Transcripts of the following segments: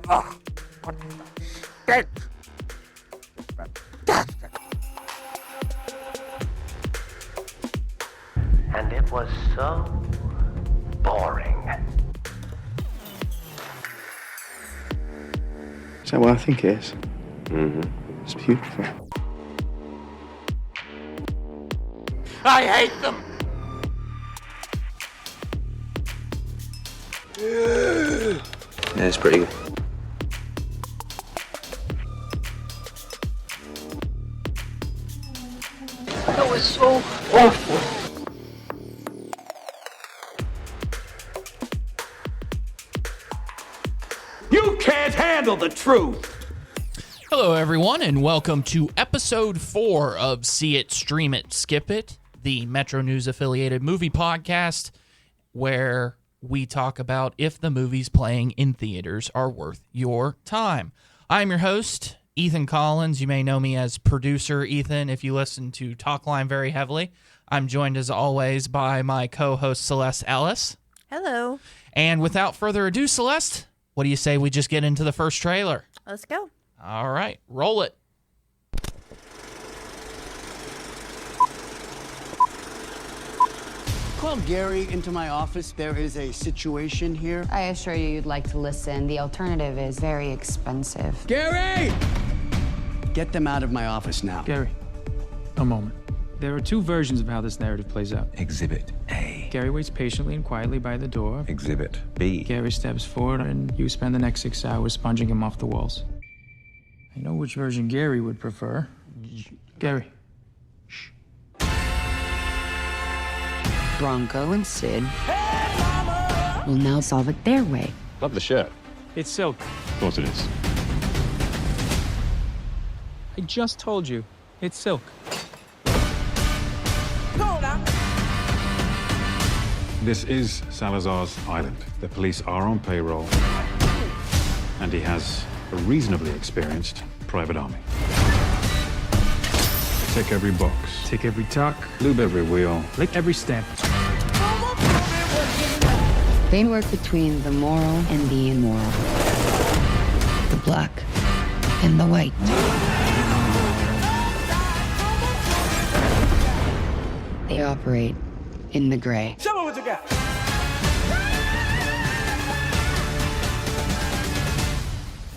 Oh, what the shit? Fantastic. And it was so boring. Is that what I think it is? Mm-hmm. It's beautiful. I hate them. Yeah, it's pretty good. That was so awful. You can't handle the truth. Hello, everyone, and welcome to episode 4 of See It, Stream It, Skip It, the Metro News affiliated movie podcast where we talk about if the movies playing in theaters are worth your time. I'm your host, Ethan Collins. You may know me as Producer Ethan if you listen to Talkline very heavily. I'm joined, as always, by my co-host, Celeste Ellis. Hello. And without further ado, Celeste, what do you say we just get into the first trailer? Let's go. All right, roll it. Call Gary into my office. There is a situation here. I assure you you'd like to listen. The alternative is very expensive. Gary! Get them out of my office now. Gary, a moment. There are two versions of how this narrative plays out. Exhibit A. Gary waits patiently and quietly by the door. Exhibit B. Gary steps forward and you spend the next 6 hours sponging him off the walls. I know which version Gary would prefer. Gary. Shh. Bronco and Sid will now solve it their way. Love the shirt. It's silk. Of course it is. I just told you. It's silk. This is Salazar's island. The police are on payroll, and he has a reasonably experienced private army. Tick every box. Tick every tuck. Lube every wheel. Lick every stamp. They work between the moral and the immoral, the black and the white. They operate in the gray. Show me what you got.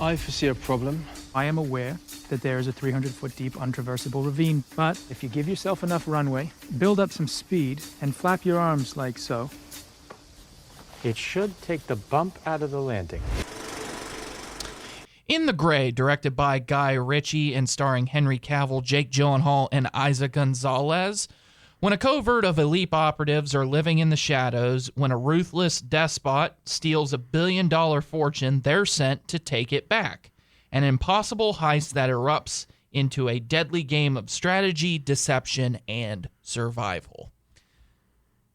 I foresee a problem. I am aware that there is a 300-foot deep untraversable ravine, but if you give yourself enough runway, build up some speed, and flap your arms like so, it should take the bump out of the landing. In the Gray, directed by Guy Ritchie and starring Henry Cavill, Jake Gyllenhaal, and Isa Gonzalez, when a covert of elite operatives are living in the shadows, when a ruthless despot steals $1 billion fortune, they're sent to take it back. An impossible heist that erupts into a deadly game of strategy, deception, and survival.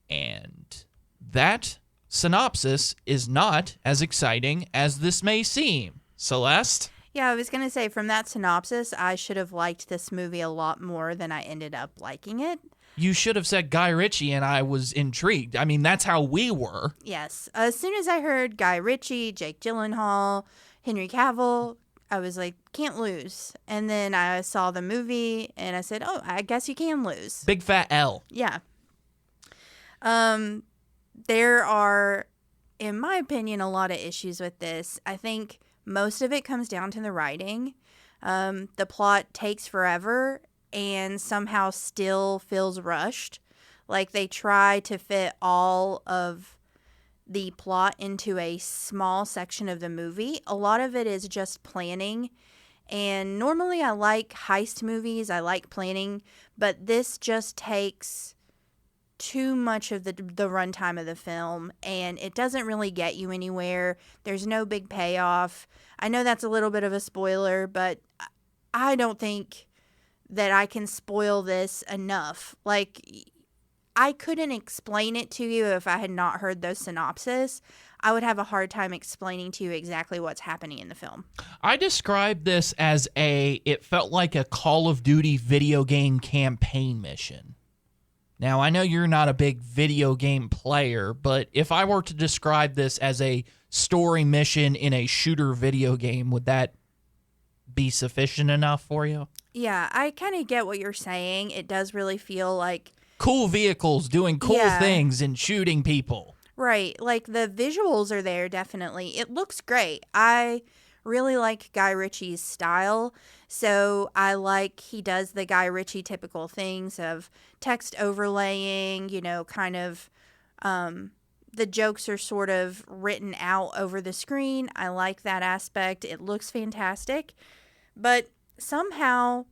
And that synopsis is not as exciting as this may seem. Celeste? Yeah, I was going to say, from that synopsis, I should have liked this movie a lot more than I ended up liking it. You should have said Guy Ritchie, and I was intrigued. I mean, that's how we were. Yes. As soon as I heard Guy Ritchie, Jake Gyllenhaal, Henry Cavill, I was like, can't lose. And then I saw the movie, and I said, oh, I guess you can lose. Big fat L. Yeah. There are, in my opinion, a lot of issues with this. I think most of it comes down to the writing. The plot takes forever and somehow still feels rushed. Like they try to fit all of the plot into a small section of the movie. A lot of it is just planning. And normally I like heist movies. I like planning. But this just takes too much of the runtime of the film. And it doesn't really get you anywhere. There's no big payoff. I know that's a little bit of a spoiler, but I don't think that I can spoil this enough. Like, I couldn't explain it to you if I had not heard those synopsis. I would have a hard time explaining to you exactly what's happening in the film. I described this as it felt like a Call of Duty video game campaign mission. Now, I know you're not a big video game player, but if I were to describe this as a story mission in a shooter video game, would that be sufficient enough for you? Yeah, I kind of get what you're saying. It does really feel like cool vehicles doing cool things and shooting people. Right. Like the visuals are there, definitely. It looks great. I really like Guy Ritchie's style. So I like he does the Guy Ritchie typical things of text overlaying, kind of the jokes are sort of written out over the screen. I like that aspect. It looks fantastic. But somehow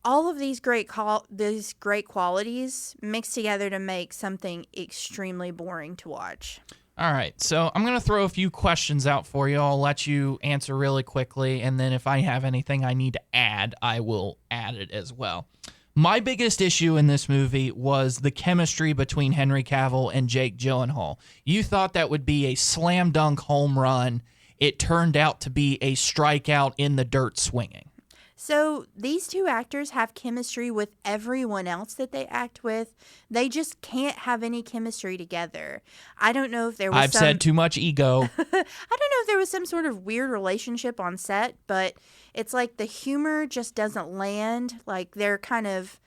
all of these great qualities mix together to make something extremely boring to watch. All right, so I'm going to throw a few questions out for you. I'll let you answer really quickly, and then if I have anything I need to add, I will add it as well. My biggest issue in this movie was the chemistry between Henry Cavill and Jake Gyllenhaal. You thought that would be a slam dunk home run. It turned out to be a strikeout in the dirt swinging. So these two actors have chemistry with everyone else that they act with. They just can't have any chemistry together. I don't know if there was I've said too much ego. I don't know if there was some sort of weird relationship on set, but it's like the humor just doesn't land. Like they're kind of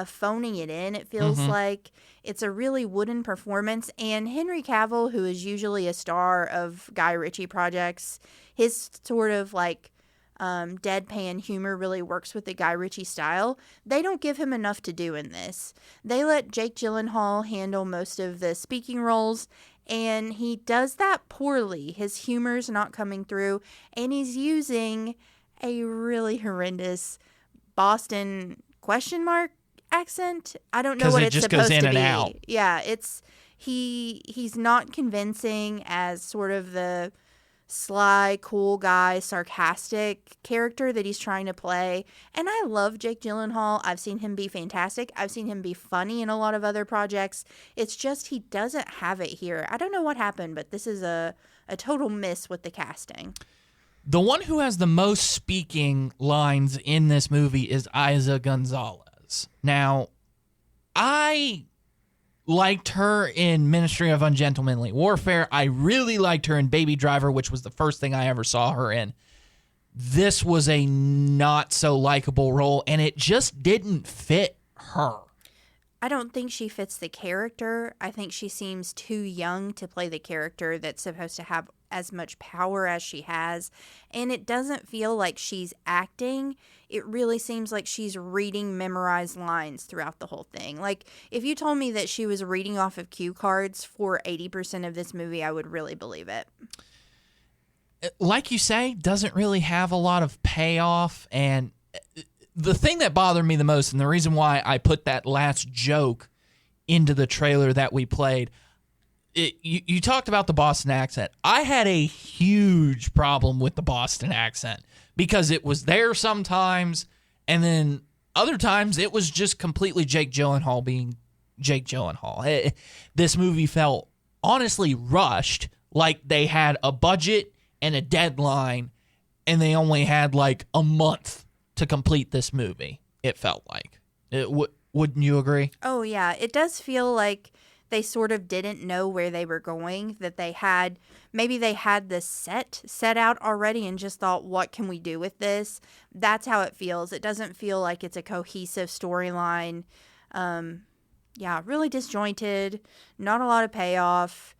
phoning it in. It feels like it's a really wooden performance. And Henry Cavill, who is usually a star of Guy Ritchie projects, his sort of like deadpan humor really works with the Guy Ritchie style. They don't give him enough to do in this. They let Jake Gyllenhaal handle most of the speaking roles, and he does that poorly. His humor's not coming through, and he's using a really horrendous Boston question mark accent. I don't know what it's supposed to be. 'Cause it just goes in and out. Yeah, he's not convincing as sort of the sly, cool guy, sarcastic character that he's trying to play. And I love Jake Gyllenhaal. I've seen him be fantastic. I've seen him be funny in a lot of other projects. It's just he doesn't have it here. I don't know what happened, but this is a total miss with the casting. The one who has the most speaking lines in this movie is Isa Gonzalez. Now, I liked her in Ministry of Ungentlemanly Warfare. I really liked her in Baby Driver, which was the first thing I ever saw her in. This was a not so likable role, and it just didn't fit her. I don't think she fits the character. I think she seems too young to play the character that's supposed to have as much power as she has. And it doesn't feel like she's acting. It really seems like she's reading memorized lines throughout the whole thing. Like, if you told me that she was reading off of cue cards for 80% of this movie, I would really believe it. Like you say, doesn't really have a lot of payoff. And the thing that bothered me the most, and the reason why I put that last joke into the trailer that we played, you talked about the Boston accent. I had a huge problem with the Boston accent because it was there sometimes, and then other times it was just completely Jake Gyllenhaal being Jake Gyllenhaal. This movie felt honestly rushed, like they had a budget and a deadline, and they only had like a month to complete this movie, it felt like. Wouldn't you agree? Oh, yeah. It does feel like they sort of didn't know where they were going, that maybe they had the set out already and just thought, what can we do with this? That's how it feels. It doesn't feel like it's a cohesive storyline. Really disjointed, not a lot of payoff,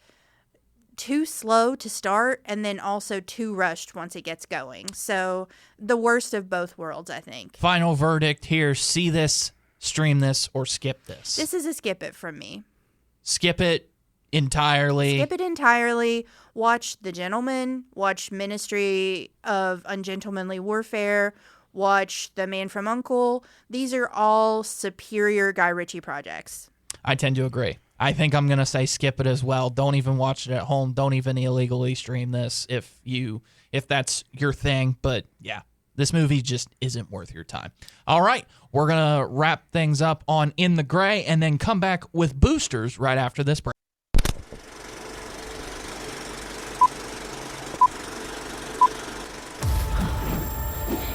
too slow to start, and then also too rushed once it gets going. So the worst of both worlds, I think. Final verdict here: see this, stream this, or skip this. This is a skip it from me. Skip it entirely. Skip it entirely. Watch The Gentleman. Watch Ministry of Ungentlemanly Warfare. Watch The Man from U.N.C.L.E. These are all superior Guy Ritchie projects. I tend to agree. I think I'm going to say skip it as well. Don't even watch it at home. Don't even illegally stream this if that's your thing. But yeah, this movie just isn't worth your time. All right, we're going to wrap things up on In the Gray and then come back with boosters right after this break.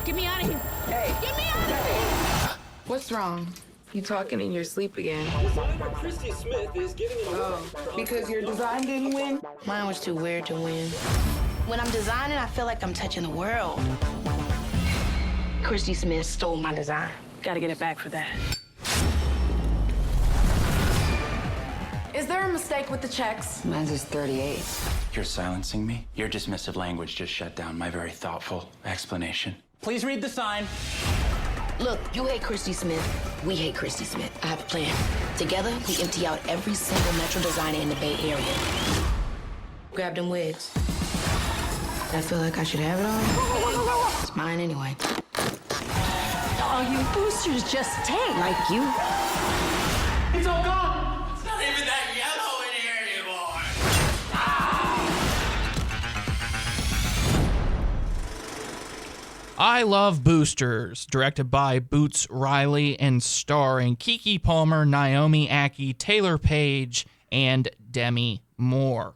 Get me out of here. Hey. Get me out of here. What's wrong? You talking in your sleep again? Designer Christy Smith is giving an award. Because your design didn't win? Mine was too weird to win. When I'm designing, I feel like I'm touching the world. Christy Smith stole my design. Gotta get it back for that. Is there a mistake with the checks? Mine's is 38. You're silencing me? Your dismissive language just shut down my very thoughtful explanation. Please read the sign. Look, you hate Christy Smith. We hate Christy Smith. I have a plan. Together, we empty out every single Metro designer in the Bay Area. Grab them wigs. I feel like I should have it all. It's mine anyway. All you boosters just take. Like you. It's all gone. It's not even that yellow in here anymore. I Love Boosters, directed by Boots Riley and starring Keke Palmer, Naomi Ackie, Taylor Page, and Demi Moore.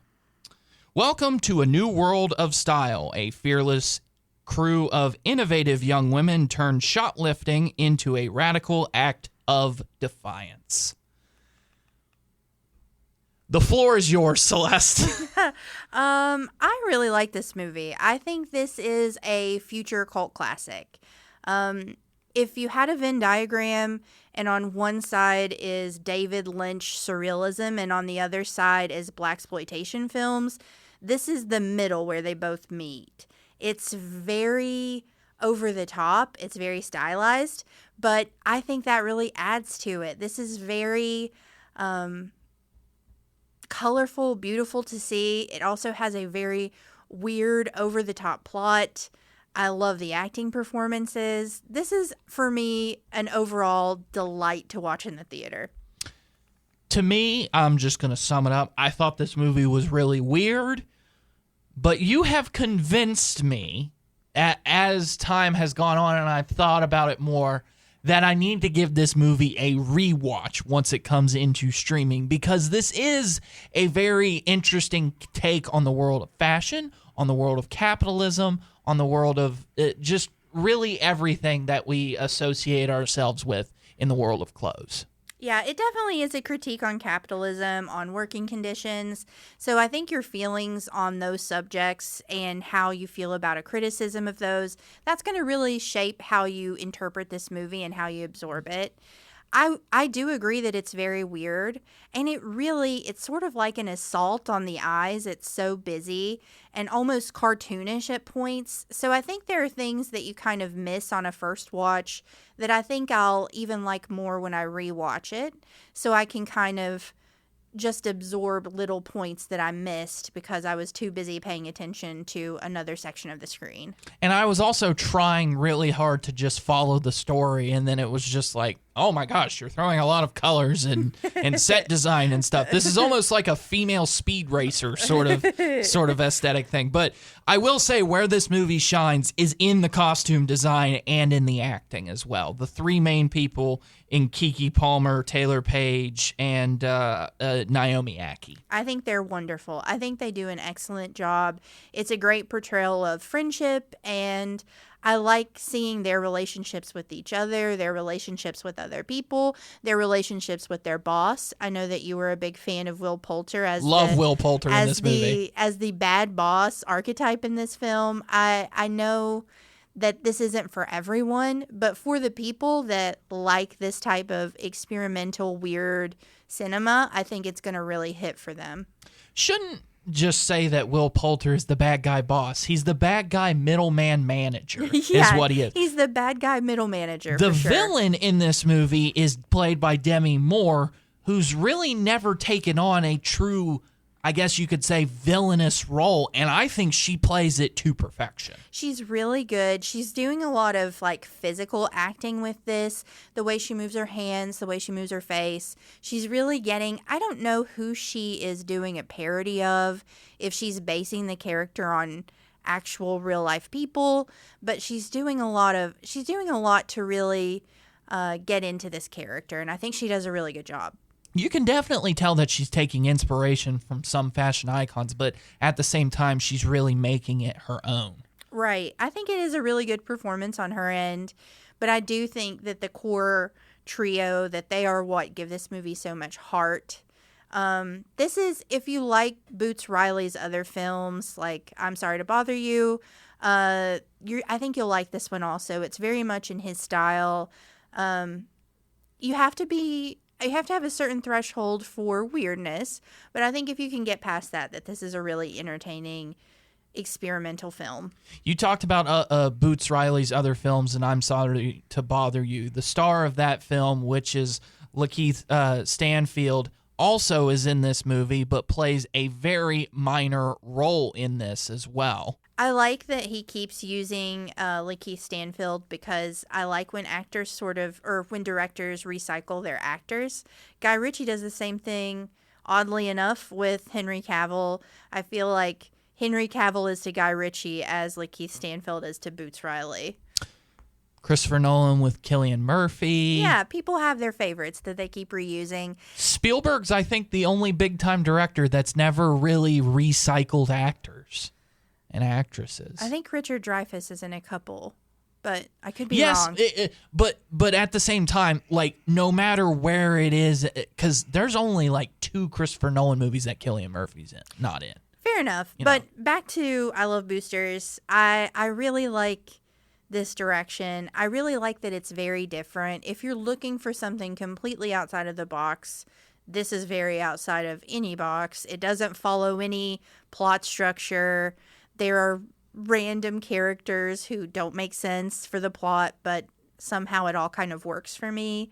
Welcome to a new world of style. A fearless crew of innovative young women turn shoplifting into a radical act of defiance. The floor is yours, Celeste. I really like this movie. I think this is a future cult classic. If you had a Venn diagram and on one side is David Lynch surrealism and on the other side is blaxploitation films, this is the middle where they both meet. It's very over the top. It's very stylized, but I think that really adds to it. This is very colorful, beautiful to see. It also has a very weird, over-the-top plot. I love the acting performances. This is, for me, an overall delight to watch in the theater. To me, I'm just going to sum it up. I thought this movie was really weird, but you have convinced me, as time has gone on and I've thought about it more, that I need to give this movie a rewatch once it comes into streaming, because this is a very interesting take on the world of fashion, on the world of capitalism, on the world of just really everything that we associate ourselves with in the world of clothes. Yeah, it definitely is a critique on capitalism, on working conditions. So I think your feelings on those subjects and how you feel about a criticism of those, that's going to really shape how you interpret this movie and how you absorb it. I do agree that it's very weird, and it's sort of like an assault on the eyes. It's so busy and almost cartoonish at points. So I think there are things that you kind of miss on a first watch that I think I'll even like more when I rewatch it. So I can kind of just absorb little points that I missed because I was too busy paying attention to another section of the screen. And I was also trying really hard to just follow the story, and then it was just like, oh my gosh, you're throwing a lot of colors and set design and stuff. This is almost like a female speed racer sort of aesthetic thing. But I will say where this movie shines is in the costume design and in the acting as well. The three main people in Keke Palmer, Taylor Page, and Naomi Ackie. I think they're wonderful. I think they do an excellent job. It's a great portrayal of friendship, and I like seeing their relationships with each other, their relationships with other people, their relationships with their boss. I know that you were a big fan of Will Poulter Will Poulter in this movie. As the bad boss archetype in this film. I know that this isn't for everyone, but for the people that like this type of experimental, weird cinema, I think it's going to really hit for them. Shouldn't just say that Will Poulter is the bad guy boss. He's the bad guy middleman manager is what he is. He's the bad guy middle manager. The for sure. villain in this movie is played by Demi Moore, who's really never taken on a true, I guess you could say, villainous role, and I think she plays it to perfection. She's really good. She's doing a lot of like physical acting with this, the way she moves her hands, the way she moves her face. She's really getting, I don't know who she is doing a parody of, if she's basing the character on actual real life people, but she's doing a lot to really get into this character, and I think she does a really good job. You can definitely tell that she's taking inspiration from some fashion icons, but at the same time, she's really making it her own. Right. I think it is a really good performance on her end, but I do think that the core trio, that they are what give this movie so much heart. This is, if you like Boots Riley's other films, like I'm Sorry to Bother You, I think you'll like this one also. It's very much in his style. You have to have a certain threshold for weirdness, but I think if you can get past that this is a really entertaining experimental film. You talked about Boots Riley's other films, and I'm Sorry to Bother You. The star of that film, which is Lakeith Stanfield, also is in this movie, but plays a very minor role in this as well. I like that he keeps using Lakeith Stanfield, because I like when actors when directors recycle their actors. Guy Ritchie does the same thing, oddly enough, with Henry Cavill. I feel like Henry Cavill is to Guy Ritchie as Lakeith Stanfield is to Boots Riley. Christopher Nolan with Cillian Murphy. Yeah, people have their favorites that they keep reusing. Spielberg's, I think, the only big-time director that's never really recycled actors and actresses. I think Richard Dreyfuss is in a couple, but I could be wrong. Yes, but at the same time, like, no matter where it is, because there's only like 2 Christopher Nolan movies that Cillian Murphy's not in. Fair enough. But back to I Love Boosters. I really like this direction. I really like that it's very different. If you're looking for something completely outside of the box, this is very outside of any box. It doesn't follow any plot structure. There are random characters who don't make sense for the plot, but somehow it all kind of works for me.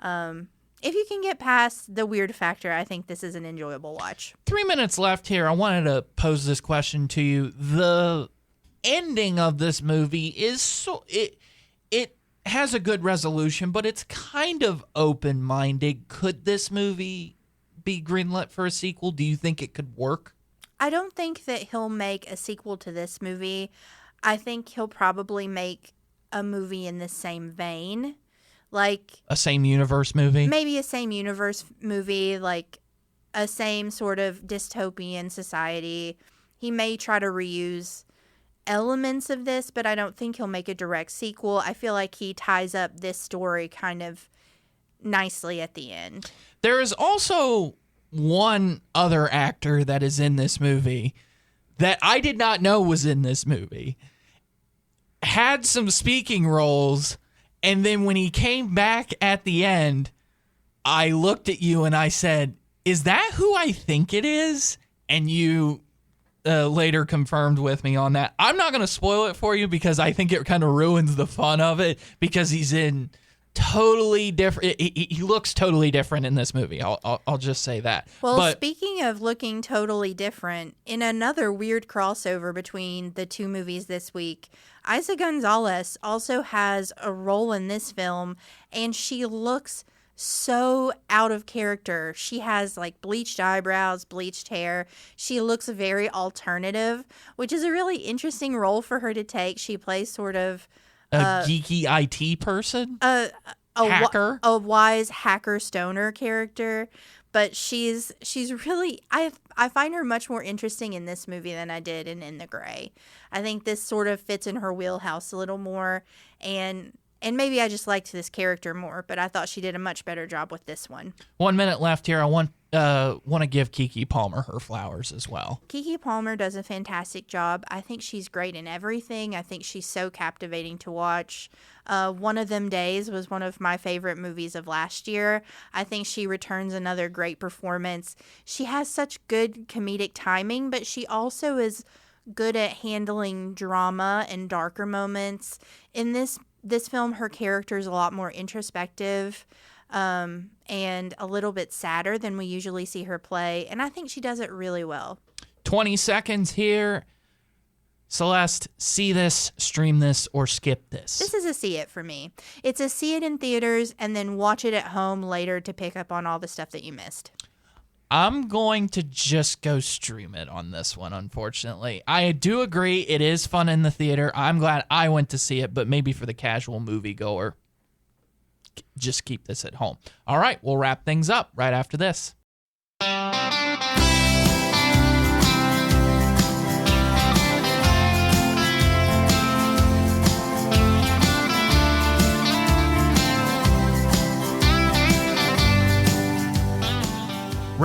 If you can get past the weird factor, I think this is an enjoyable watch. 3 minutes left here. I wanted to pose this question to you. The ending of this movie is it has a good resolution, but it's kind of open-minded. Could this movie be greenlit for a sequel? Do you think it could work? I don't think that he'll make a sequel to this movie. I think he'll probably make a movie in the same vein. Like a same universe movie? Maybe a same universe movie, like a same sort of dystopian society. He may try to reuse elements of this, but I don't think he'll make a direct sequel. I feel like he ties up this story kind of nicely at the end. There is also one other actor that is in this movie that I did not know was in this movie. Had some speaking roles, and then when he came back at the end, I looked at you and I said, "Is that who I think it is?" And you later confirmed with me on that. I'm not going to spoil it for you because I think it kind of ruins the fun of it, because he's in totally different. He looks totally different in this movie. I'll just say that. Well, speaking of looking totally different, in another weird crossover between the two movies this week, Isa Gonzalez also has a role in this film, and she looks so out of character. She has like bleached eyebrows, bleached hair. She looks very alternative, which is a really interesting role for her to take. She plays sort of a geeky IT person, hacker, a wise hacker stoner character. But she's really, I find her much more interesting in this movie than I did in The Gray. I think this sort of fits in her wheelhouse a little more, and maybe I just liked this character more, but I thought she did a much better job with this one. 1 minute left here. I want to give Keke Palmer her flowers as well. Keke Palmer does a fantastic job. I think she's great in everything. I think she's so captivating to watch. One of Them Days was one of my favorite movies of last year. I think she returns another great performance. She has such good comedic timing, but she also is good at handling drama and darker moments. In this film, her character is a lot more introspective and a little bit sadder than we usually see her play, and I think she does it really well. 20 seconds here. Celeste, see this, stream this, or skip this? This is a see it for me. It's a see it in theaters and then watch it at home later to pick up on all the stuff that you missed. I'm going to just go stream it on this one, unfortunately. I do agree it is fun in the theater. I'm glad I went to see it, but maybe for the casual moviegoer, just keep this at home. All right, we'll wrap things up right after this.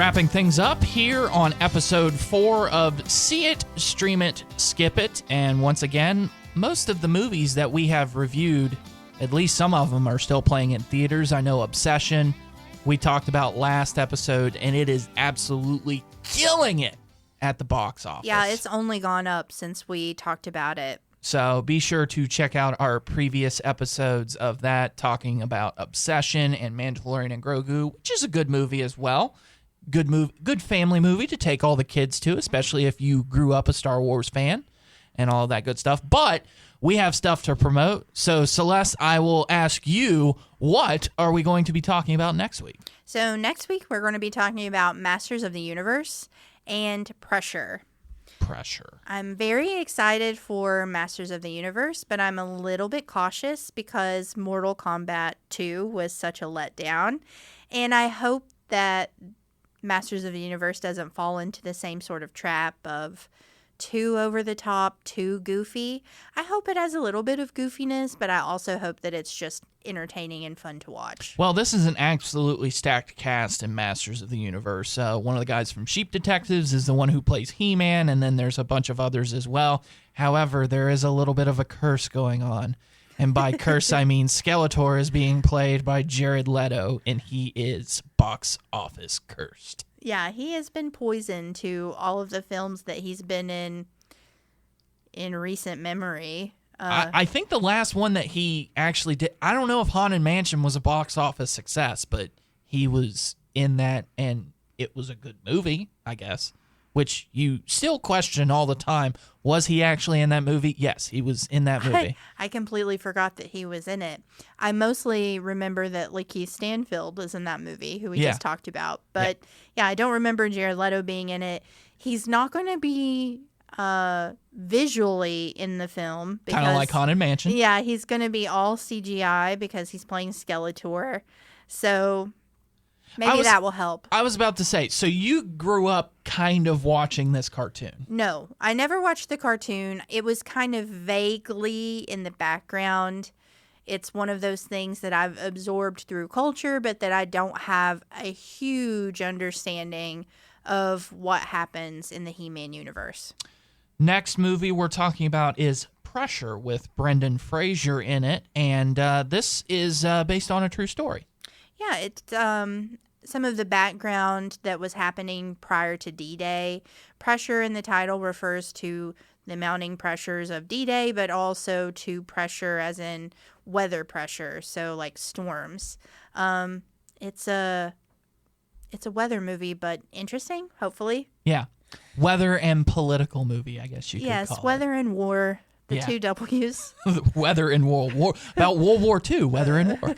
wrapping things up here on episode 4 of See It, Stream It, Skip It. And once again, most of the movies that we have reviewed, at least some of them are still playing in theaters. I know Obsession, we talked about last episode, and it is absolutely killing it at the box office. Yeah, it's only gone up since we talked about it. So be sure to check out our previous episodes of that, talking about Obsession and Mandalorian and Grogu, which is a good movie as well. Good family movie to take all the kids to, especially if you grew up a Star Wars fan and all that good stuff. But we have stuff to promote. So, Celeste, I will ask you, what are we going to be talking about next week? So next week, we're going to be talking about Masters of the Universe and Pressure. I'm very excited for Masters of the Universe, but I'm a little bit cautious because Mortal Kombat 2 was such a letdown. And I hope that Masters of the Universe doesn't fall into the same sort of trap of too over the top, too goofy. I hope it has a little bit of goofiness, but I also hope that it's just entertaining and fun to watch. Well, this is an absolutely stacked cast in Masters of the Universe. One of the guys from Sheep Detectives is the one who plays He-Man, and then there's a bunch of others as well. However, there is a little bit of a curse going on. And by curse, I mean Skeletor is being played by Jared Leto, and he is box office cursed. Yeah, he has been poisoned to all of the films that he's been in recent memory. I think the last one that he actually did, I don't know if Haunted Mansion was a box office success, but he was in that, and it was a good movie, I guess, which you still question all the time. Was he actually in that movie? Yes, he was in that movie. I completely forgot that he was in it. I mostly remember that Lakeith Stanfield was in that movie, who we just talked about. But yeah, I don't remember Jared Leto being in it. He's not going to be visually in the film. Kind of like Haunted Mansion. Yeah, he's going to be all CGI because he's playing Skeletor. So maybe that will help. I was about to say, so you grew up kind of watching this cartoon. No, I never watched the cartoon. It was kind of vaguely in the background. It's one of those things that I've absorbed through culture, but that I don't have a huge understanding of what happens in the He-Man universe. Next movie we're talking about is Pressure with Brendan Fraser in it, and this is based on a true story. Yeah, it's some of the background that was happening prior to D-Day. Pressure in the title refers to the mounting pressures of D-Day, but also to pressure as in weather pressure, so like storms. It's a weather movie, but interesting, hopefully. Yeah. Weather and political movie, I guess you could call it. Yes, weather and war. The two W's. Weather and war. About World War II, weather and war.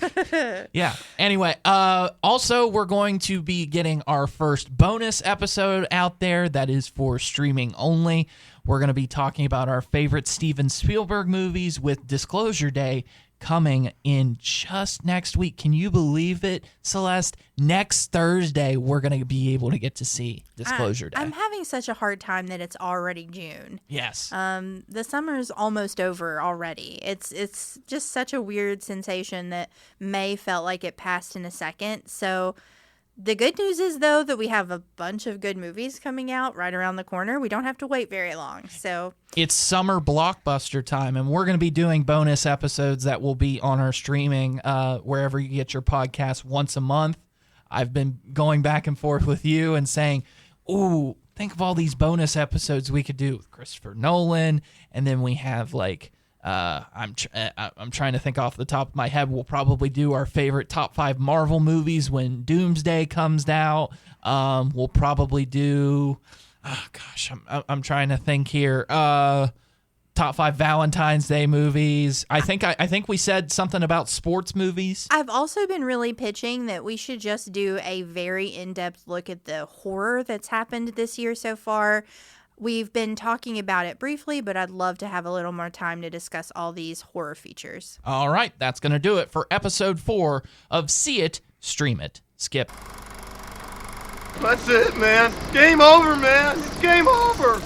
Yeah. Anyway, also, we're going to be getting our first bonus episode out there that is for streaming only. We're going to be talking about our favorite Steven Spielberg movies with Disclosure Day coming in just next week. Can you believe it, Celeste? Next Thursday, we're going to be able to get to see Disclosure Day. I'm having such a hard time that it's already June. Yes. The summer's almost over already. It's just such a weird sensation that May felt like it passed in a second. So the good news is, though, that we have a bunch of good movies coming out right around the corner. We don't have to wait very long. So it's summer blockbuster time, and we're going to be doing bonus episodes that will be on our streaming wherever you get your podcasts once a month. I've been going back and forth with you and saying, ooh, think of all these bonus episodes we could do with Christopher Nolan, and then we have like I'm trying to think off the top of my head. We'll probably do our favorite top 5 Marvel movies when Doomsday comes out. We'll probably do, I'm trying to think here. Top 5 Valentine's Day movies. I think we said something about sports movies. I've also been really pitching that we should just do a very in-depth look at the horror that's happened this year so far. We've been talking about it briefly, but I'd love to have a little more time to discuss all these horror features. All right, that's going to do it for episode 4 of See It, Stream It, Skip. That's it, man. Game over, man. It's game over.